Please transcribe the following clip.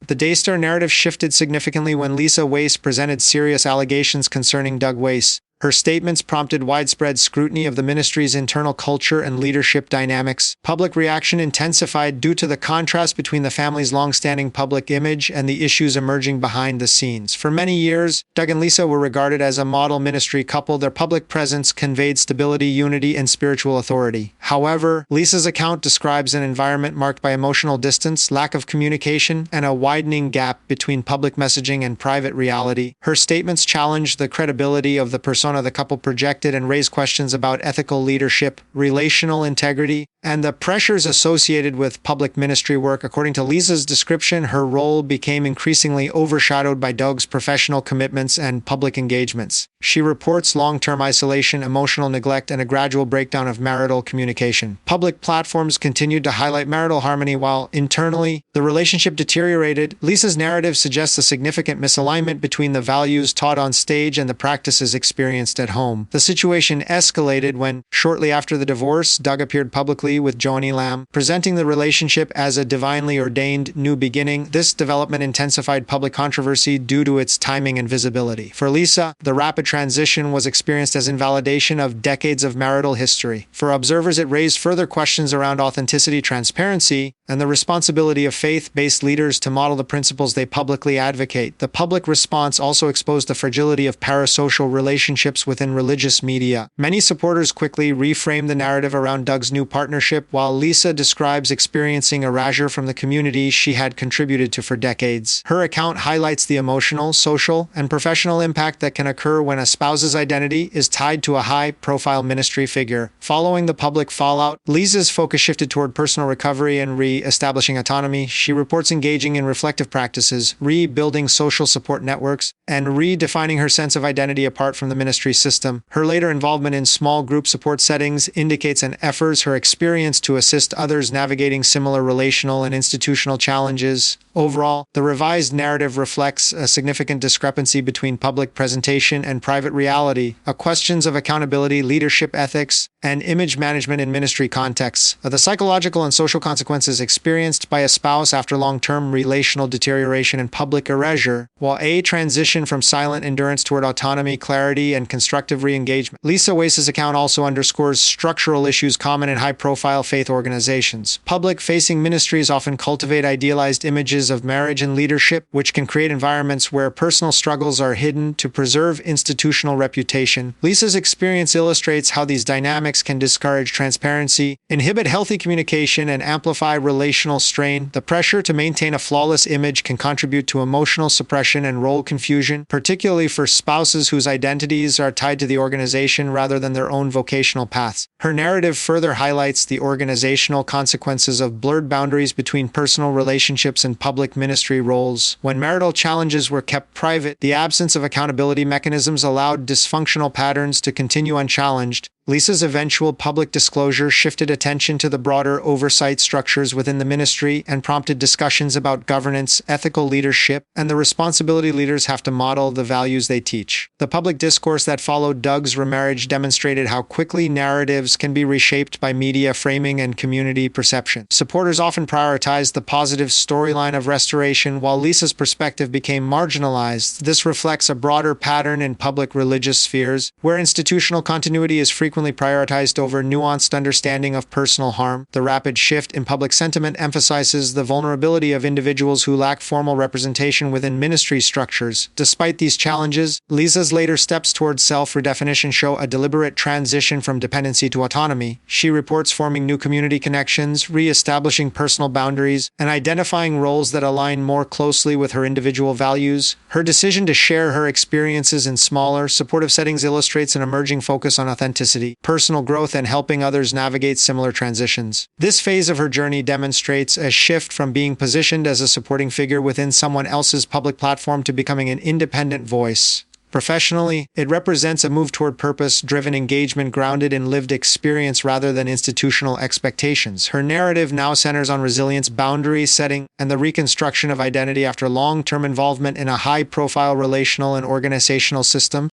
The Daystar narrative shifted significantly when Lisa Weiss presented serious allegations concerning Doug Weiss. Her statements prompted widespread scrutiny of the ministry's internal culture and leadership dynamics. Public reaction intensified due to the contrast between the family's long-standing public image and the issues emerging behind the scenes. For many years, Doug and Lisa were regarded as a model ministry couple. Their public presence conveyed stability, unity, and spiritual authority. However, Lisa's account describes an environment marked by emotional distance, lack of communication, and a widening gap between public messaging and private reality. Her statements challenged the credibility of the persona the couple projected and raised questions about ethical leadership, relational integrity, and the pressures associated with public ministry work. According to Lisa's description, her role became increasingly overshadowed by Doug's professional commitments and public engagements. She reports long-term isolation, emotional neglect, and a gradual breakdown of marital communication. Public platforms continued to highlight marital harmony while internally the relationship deteriorated. Lisa's narrative suggests a significant misalignment between the values taught on stage and the practices experienced at home. The situation escalated when, shortly after the divorce, Doug appeared publicly with Joni, presenting the relationship as a divinely ordained new beginning. This development intensified public controversy due to its timing and visibility. For Lisa, the rapid transition was experienced as invalidation of decades of marital history. For observers, it raised further questions around authenticity, transparency, and the responsibility of faith-based leaders to model the principles they publicly advocate. The public response also exposed the fragility of parasocial relationships within religious media. Many supporters quickly reframed the narrative around Doug's new partnership, while Lisa describes experiencing erasure from the community she had contributed to for decades. Her account highlights the emotional, social, and professional impact that can occur when a spouse's identity is tied to a high-profile ministry figure. Following the public fallout, Lisa's focus shifted toward personal recovery and re-establishing autonomy. She reports engaging in reflective practices, rebuilding social support networks, and redefining her sense of identity apart from the ministry system. Her later involvement in small group support settings indicates an effort her experience to assist others navigating similar relational and institutional challenges. Overall, the revised narrative reflects a significant discrepancy between public presentation and private reality, questions of accountability, leadership ethics, and image management in ministry contexts. The psychological and social consequences experienced by a spouse after long-term relational deterioration and public erasure, while a transition from silent endurance toward autonomy, clarity, and constructive re-engagement. Lisa Weiss's account also underscores structural issues common in high-profile faith organizations. Public-facing ministries often cultivate idealized images of marriage and leadership, which can create environments where personal struggles are hidden to preserve institutional reputation. Lisa's experience illustrates how these dynamics can discourage transparency, inhibit healthy communication, and amplify relational strain. The pressure to maintain a flawless image can contribute to emotional suppression and role confusion, particularly for spouses whose identities are tied to the organization rather than their own vocational paths. Her narrative further highlights the organizational consequences of blurred boundaries between personal relationships and public ministry roles. When marital challenges were kept private, the absence of accountability mechanisms allowed dysfunctional patterns to continue unchallenged. Lisa's eventual public disclosure shifted attention to the broader oversight structures within the ministry and prompted discussions about governance, ethical leadership, and the responsibility leaders have to model the values they teach. The public discourse that followed Doug's remarriage demonstrated how quickly narratives can be reshaped by media framing and community perception. Supporters often prioritized the positive storyline of restoration, while Lisa's perspective became marginalized. This reflects a broader pattern in public religious spheres, where institutional continuity is frequently prioritized over nuanced understanding of personal harm. The rapid shift in public sentiment emphasizes the vulnerability of individuals who lack formal representation within ministry structures. Despite these challenges, Lisa's later steps towards self-redefinition show a deliberate transition from dependency to autonomy. She reports forming new community connections, re-establishing personal boundaries, and identifying roles that align more closely with her individual values. Her decision to share her experiences in smaller, supportive settings illustrates an emerging focus on authenticity, personal growth, and helping others navigate similar transitions. This phase of her journey demonstrates a shift from being positioned as a supporting figure within someone else's public platform to becoming an independent voice. Professionally, it represents a move toward purpose-driven engagement grounded in lived experience rather than institutional expectations. Her narrative now centers on resilience, boundary setting, and the reconstruction of identity after long-term involvement in a high-profile relational and organizational system.